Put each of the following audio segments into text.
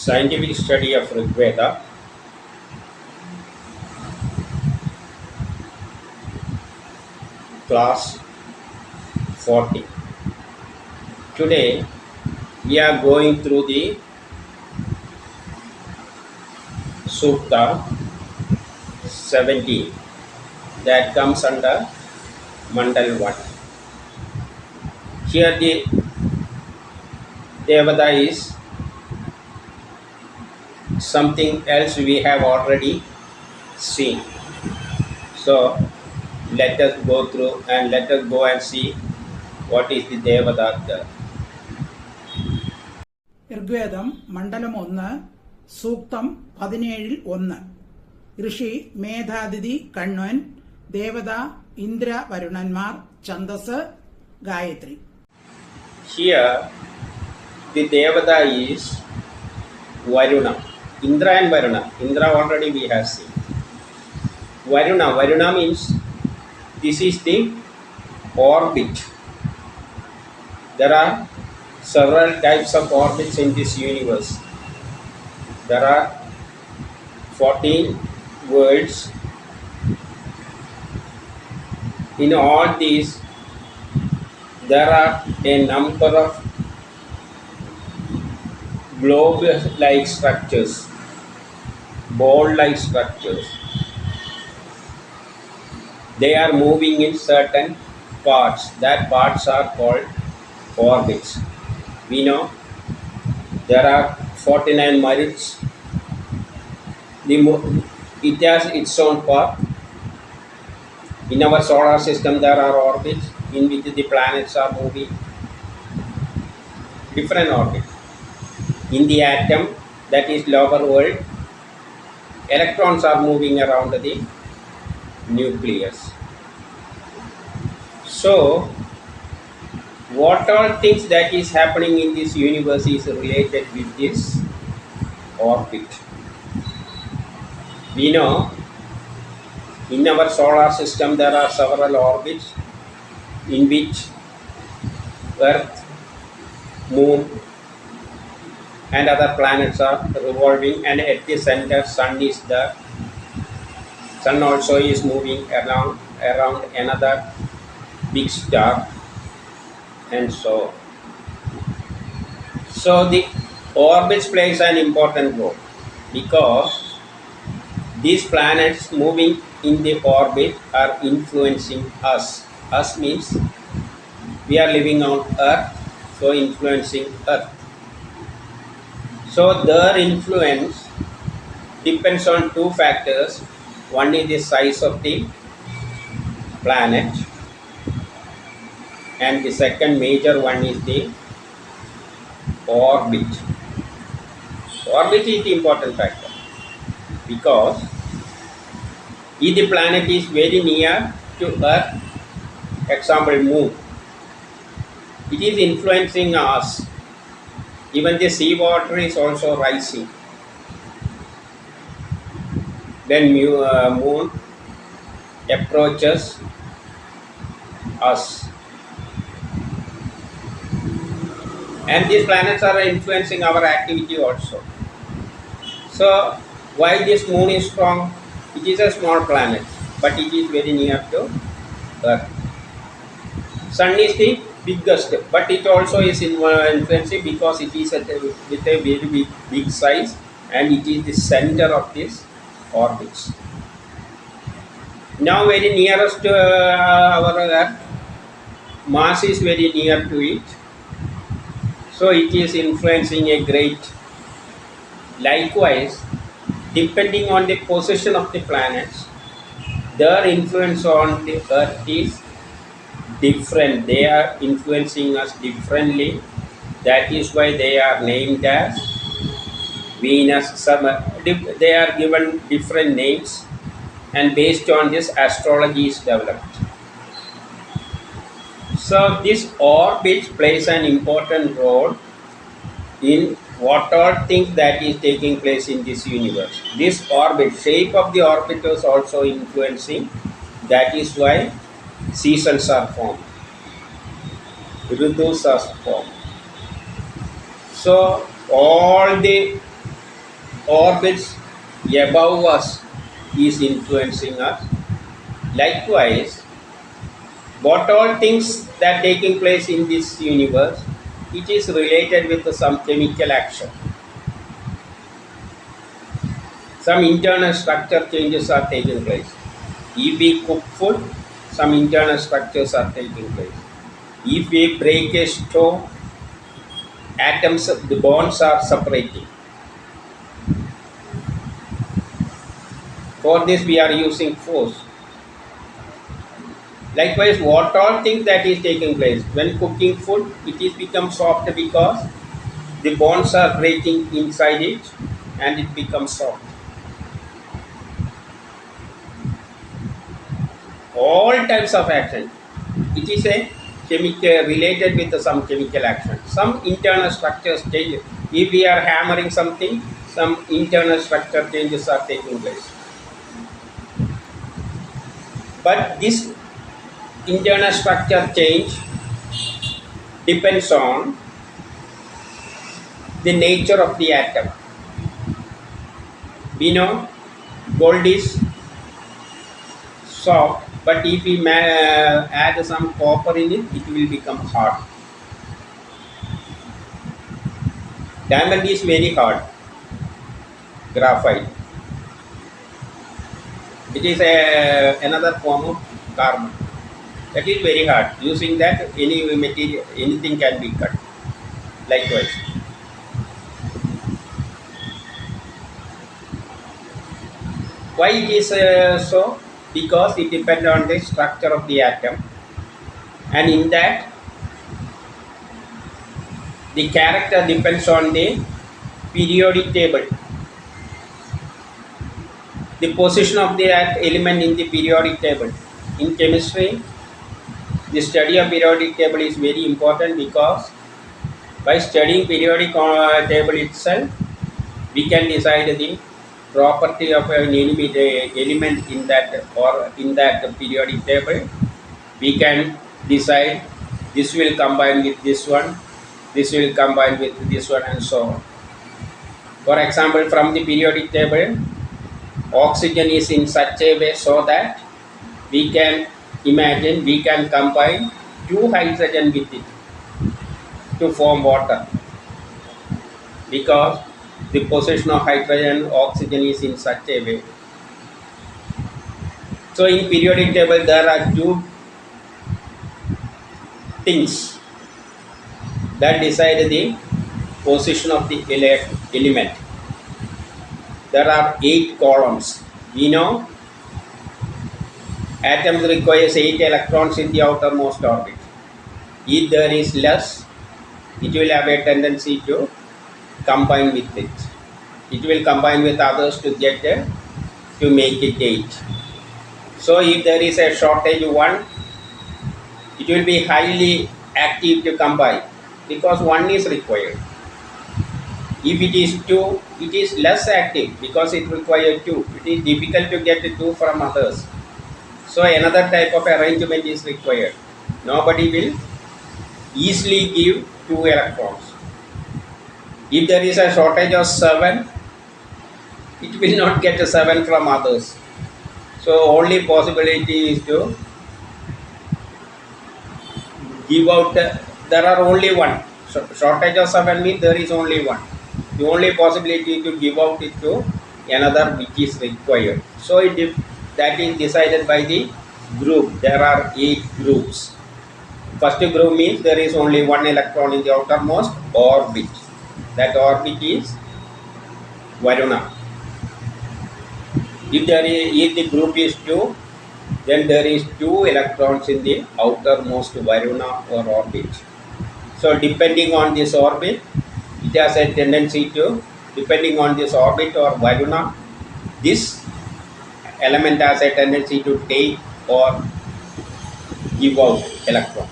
scientific study of RIG VEDA. Class 40. Today we are going through the Sooktha 17 that comes under Mandal-1. Here the Devada is something else we have already seen. So let us go through and let us go and see what is the Devada there. ഋഗ്വേദം മണ്ഡലം 1 സൂക്തം 17-1 ഋഷി മേധാതിഥി കണ്വൻ ദേവത ഇന്ദ്ര വരുണന്മാർ ഛന്ദസ് Gayathri. Here the Devada is Varuna. Indra and Varuna. Indra already we have seen. Varuna means this is the orbit. There are several types of orbits in this universe. There are 14 worlds. In all these, there are a number of globe-like structures, ball-like structures. They are moving in certain parts. That parts are called orbits. We know there are 49 merits. It has its own path. In our solar system there are orbits in which the planets are moving. Different orbits. In the atom, that is lower world, electrons are moving around the nucleus. So what all things that is happening in this universe is related with this orbit. We know in our solar system there are several orbits in which Earth, Moon and other planets are revolving, and at the center Sun is there. Sun also is moving around another big star, and so the orbits plays an important role because these planets moving in the orbit are influencing us. Us means we are living on Earth, so influencing Earth. So their influence depends on two factors. One is the size of the planet, and the second major one is the orbit. Orbit is the important factor because if the planet is very near to Earth, example Moon, it is influencing us. Even the sea water is also rising. Then Moon approaches us, and these planets are influencing our activity also. So why this Moon is strong? It is a small planet, but it is very near to Earth. Sun is the biggest, but it also is influencing because it is with a very big size, and it is the center of this orbits. Now very nearest to our Earth, Mars is very near to it, so it is influencing a great. Likewise, depending on the position of the planets, their influence on the Earth is different. They are influencing us differently. That is why they are named as Venus. They are given different names, and based on this astrology is developed. So this orbit plays an important role in what all things that is taking place in this universe. This orbit, shape of the orbit is also influencing. That is why seasons are formed, ritus are formed. So all the orbits above us is influencing us. Likewise, what all things that taking place in this universe, it is related with some chemical action. Some internal structure changes are taking place. If we cook food, some internal structures are taking place. If we break a stone, atoms, the bonds are separating. For this we are using force. Likewise, what all things that is taking place when cooking food, it is become soft because the bonds are breaking inside it and it becomes soft. All types of action, it is a chemical related with some chemical action. Some internal structures change. If we are hammering something, some internal structure changes are taking place. But this internal structure change depends on the nature of the atom. We know gold is soft, but if we add some copper in it, it will become hard. Diamond is very hard, graphite. It is another form of carbon. That is very hard. Using that, any material, anything can be cut. Likewise. Why it is so? Because it depends on the structure of the atom, and in that the character depends on the periodic table. The position of the element in the periodic table. In chemistry, the study of periodic table is very important because by studying periodic table itself, we can decide the property of an element in that or in that periodic table. We can decide this will combine with this one, this will combine with this one, and so on. For example, from the periodic table, oxygen is in such a way so that we can imagine we can combine 2 hydrogen with it to form water, because the position of hydrogen, oxygen is in such a way. So in periodic table there are 2 things that decide the position of the element. There are 8 columns. We know atoms requires 8 electrons in the outermost orbit. If there is less, it will have a tendency to combine with it. It will combine with others to get to make it 8. So if there is a shortage 1, it will be highly active to combine because 1 is required. If it is 2, it is less active because it requires 2. It is difficult to get 2 from others. So another type of arrangement is required. Nobody will easily give 2 electrons. If there is a shortage of 7, it will not get 7 from others. So only possibility is to give out, there are only 1. So shortage of 7 means there is only 1. The only possibility to give out it to another which is required. So that is decided by the group. There are 8 groups. First group means there is only 1 electron in the outermost orbit. That orbit is Varuna. If the group is 2, then there is 2 electrons in the outermost Varuna or orbit. So depending on this orbit, it has a tendency to, depending on this orbit or Varuna, this element has a tendency to take or give out electron.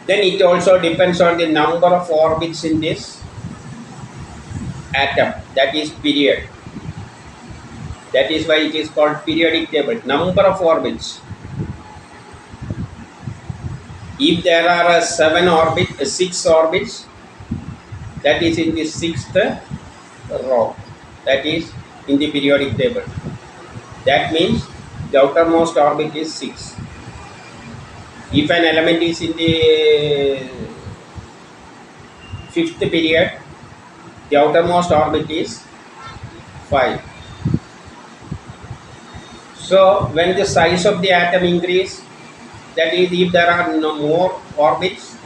Then it also depends on the number of orbits in this atom, that is period. That is why it is called periodic table, number of orbits. If there are 6 orbits, that is in the 6th row, that is in the periodic table. That means the outermost orbit is 6. If an element is in the 5th period, the outermost orbit is 5. So when the size of the atom increase, that is if there are no more orbits,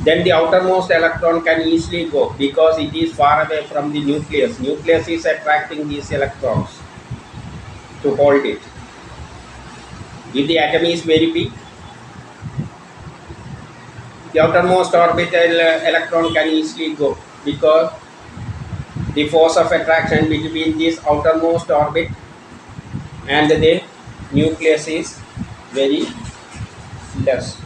then the outermost electron can easily go because it is far away from the nucleus. Nucleus is attracting these electrons to hold it. If the atom is very big, the outermost orbital electron can easily go because the force of attraction between this outermost orbit and the nucleus is very less.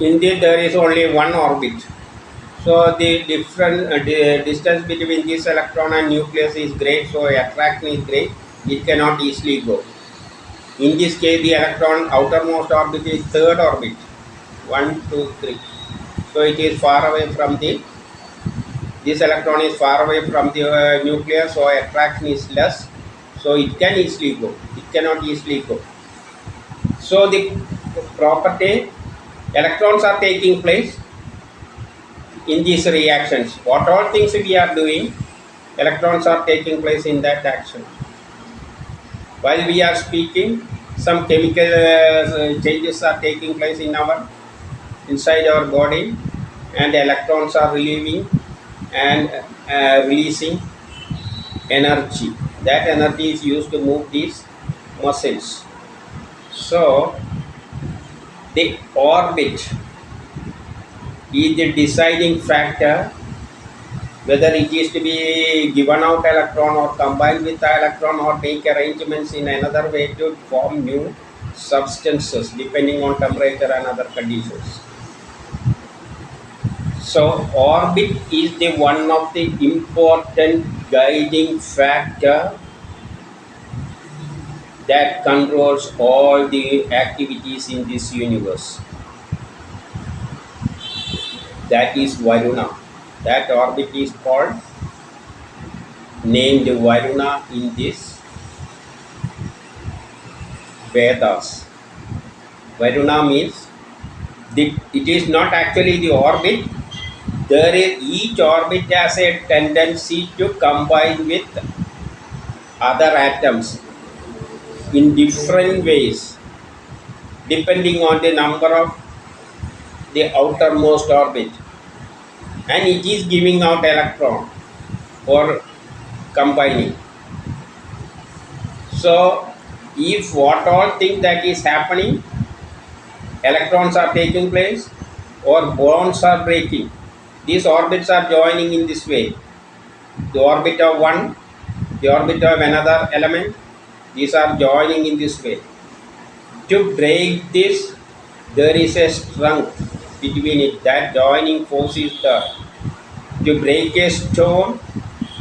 Indeed, there is only one orbit. So the distance between this electron and nucleus is great, so attraction is great. It cannot easily go. In this case, the electron outermost orbit is 3rd orbit. 1, 2, 3. So it is far away from this electron is far away from the nucleus, so attraction is less. So it can easily go. It cannot easily go. So the property, electrons are taking place in these reactions. What all things we are doing, electrons are taking place in that action. While we are speaking, some chemical changes are taking place inside our body, and electrons are relieving and releasing energy. That energy is used to move these muscles. So the orbit is the deciding factor whether it is to be given out electron or combined with the electron or make arrangements in another way to form new substances depending on temperature and other conditions. So orbit is the one of the important guiding factor that controls all the activities in this universe. That is Varuna. That orbit is called, named Varuna in this Vedas. Varuna means it is not actually the orbit. There is, each orbit has a tendency to combine with other atoms in different ways depending on the number of the outermost orbit, and it is giving out electron or combining. So if what all things that is happening, electrons are taking place or bonds are breaking, these orbits are joining in this way. The orbit of one, the orbit of another element, these are joining in this way. To break this, there is a strength between it. That joining force is there. To break a stone,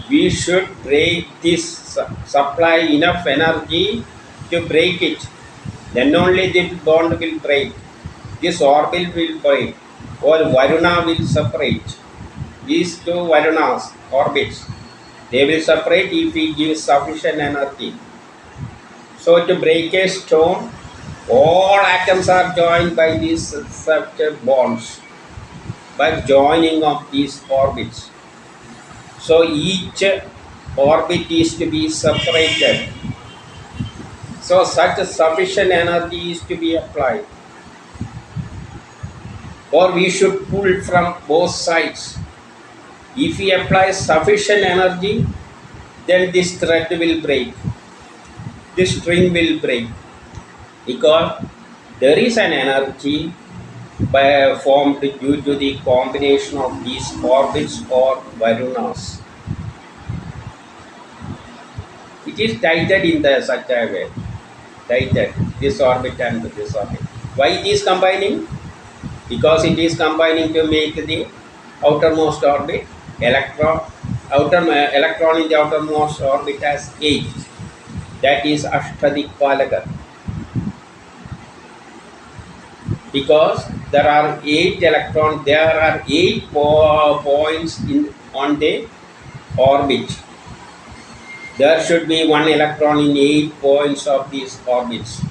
we should break this, supply enough energy to break it. Then only the bond will break. This orbit will break, or Varuna will separate. These two Varunas, orbits, they will separate if we give sufficient energy. So to break a stone, all atoms are joined by these such bonds, by joining of these orbits. So each orbit is to be separated. So such a sufficient energy is to be applied. Or we should pull from both sides. If we apply sufficient energy, then this thread will break. This string will break. Because there is an energy formed due to the combination of these orbits or Varunas. It is tightened in such a way. Tightened, this orbit and this orbit. Why it is combining? Because it is combining to make the outermost orbit electron in the outermost orbit has 8. That is Ashtadikpalaka. because there are 8 electrons, there are 8 points on the orbit. There should be 1 electron in 8 points of these orbits.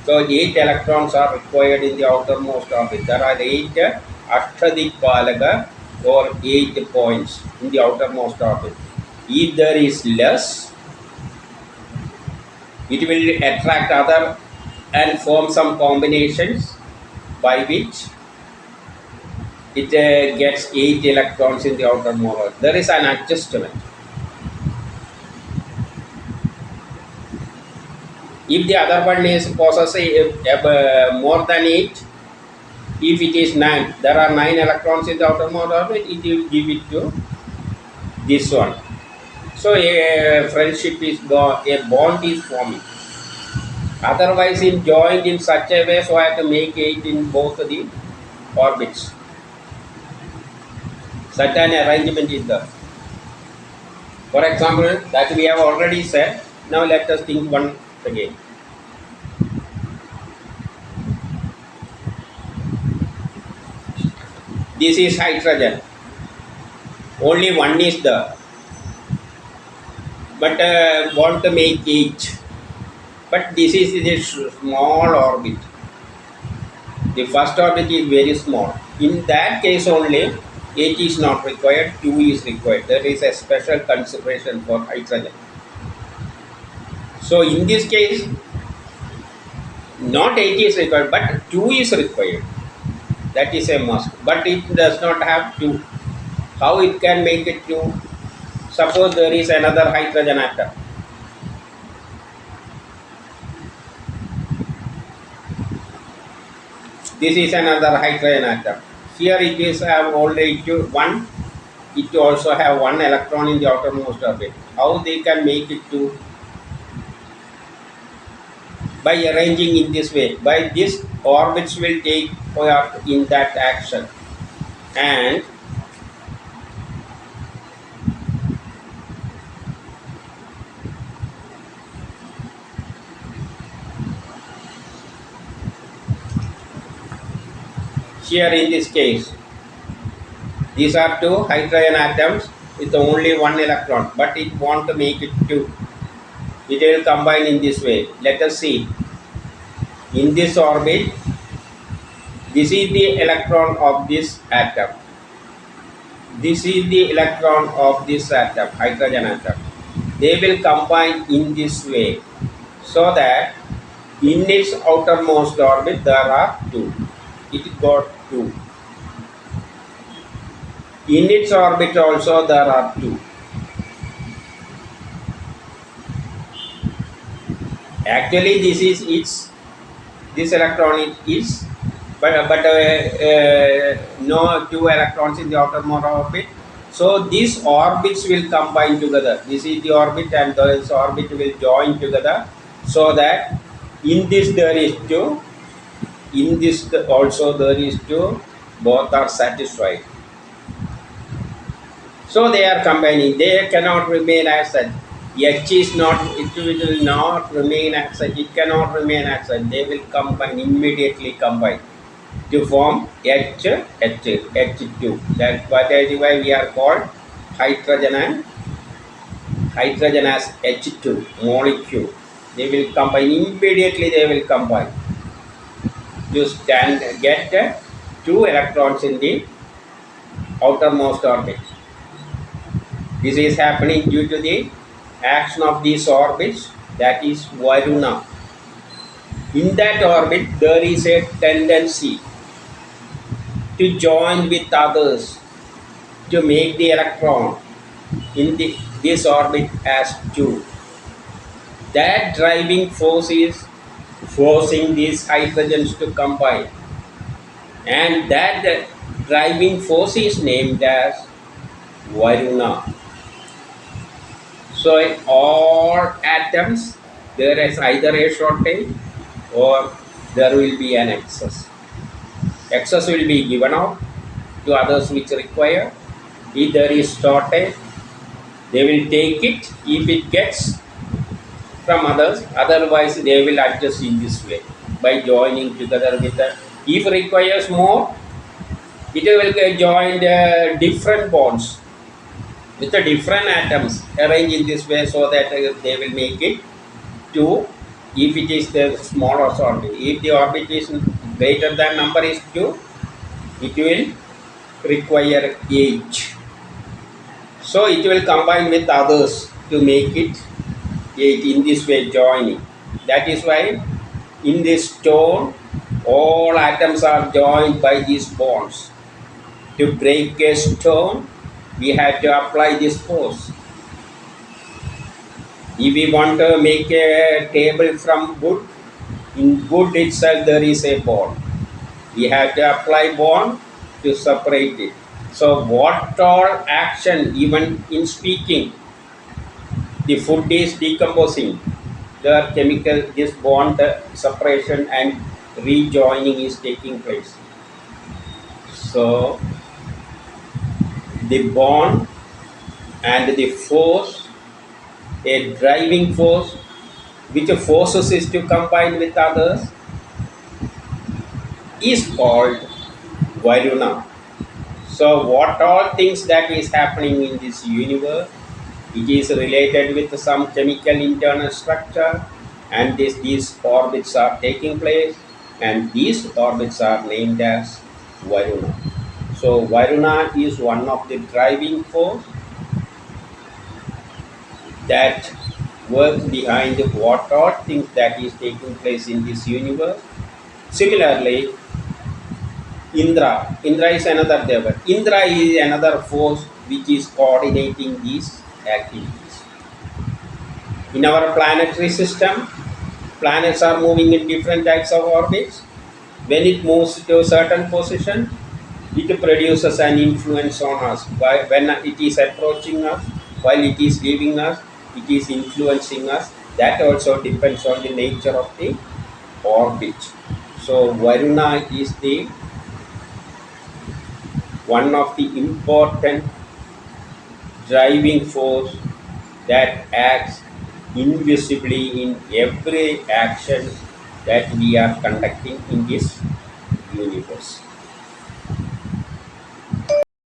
So 8 electrons are required in the outermost orbit. There are 8 Ashtadikpalaka or 8 points in the outermost orbit. If there is less, it will attract other and form some combinations by which it gets 8 electrons in the outermost orbit. There is an adjustment. If the other one is possessing more than 8, if it is 9, there are 9 electrons in the outermost orbit, it will give it to this one. So a friendship is gone, a bond is forming. Otherwise, in joined in such a way, so I have to make 8 in both the orbits. Such an arrangement is there. For example, that we have already said. Now let us think one again. This is hydrogen. Only one is there. But want to make 8. But this is a small orbit. The first orbit is very small. In that case only, 8 is not required, 2 is required. There is a special consideration for hydrogen. So in this case, not 8 is required, but 2 is required. That is a must. But it does not have 2. How it can make it 2? Suppose there is another hydrogen atom. This is another hydrogen atom. Here it is have only 1. It also have 1 electron in the outermost orbit. How they can make it 2? By arranging in this way. By this, orbits will take part in that action. And here in this case, these are 2 hydrogen atoms with only 1 electron, but it want to make it 2. It will combine in this way. Let us see. In this orbit, this is the electron of this atom. This is the electron of this atom, hydrogen atom. They will combine in this way, so that in its outermost orbit there are 2. It got 2. In its orbit also there are 2. Actually, this is this electron is, but no 2 electrons in the outermost orbit. So these orbits will combine together. This is the orbit, and this orbit will join together, so that in this there is 2. In this also there is 2. Both are satisfied. So they are combining. They cannot remain as such. H is not, it will not remain as such. It cannot remain as such. They will combine, immediately combine to form H2. That's why we are called hydrogen as H2 molecule. They will combine, immediately they will combine to get 2 electrons in the outermost orbit. This is happening due to the action of these orbits, that is Varuna. In that orbit, there is a tendency to join with others to make the electron in this orbit as 2. That driving force is forcing these hydrogens to combine, and that driving force is named as Varuna. So in all atoms, there is either a shortage or there will be an excess. Excess will be given out to others which require. If there is shortage, they will take it if it gets from others. Otherwise, they will adjust in this way by joining together with If requires more, it will join the different bonds with the different atoms arranged in this way so that they will make it 2 if it is the smallest orbit. If the orbit is greater than number is 2, it will require 8. So it will combine with others to make it 8 in this way joining. That is why in this stone all atoms are joined by these bonds. To break a stone, we have to apply this force. If we want to make a table from wood, in wood itself there is a bond. We have to apply bond to separate it. So what all action, even in speaking, the food is decomposing, the chemical, this bond separation and rejoining is taking place. So the bond and the force, a driving force, which forces is to combine with others, is called Varuna. So what all things that is happening in this universe, it is related with some chemical internal structure, and these orbits are taking place, and these orbits are named as Varuna. So Varuna is one of the driving force that works behind what all things that is taking place in this universe. Similarly, Indra is another deva. Indra is another force which is coordinating these activities. In our planetary system, planets are moving in different types of orbits. When it moves to a certain position, it produces an influence on us. When it is approaching us, while it is leaving us, it is influencing us. That also depends on the nature of the orbit. So Varuna is the one of the important driving force that acts invisibly in every action that we are conducting in this universe.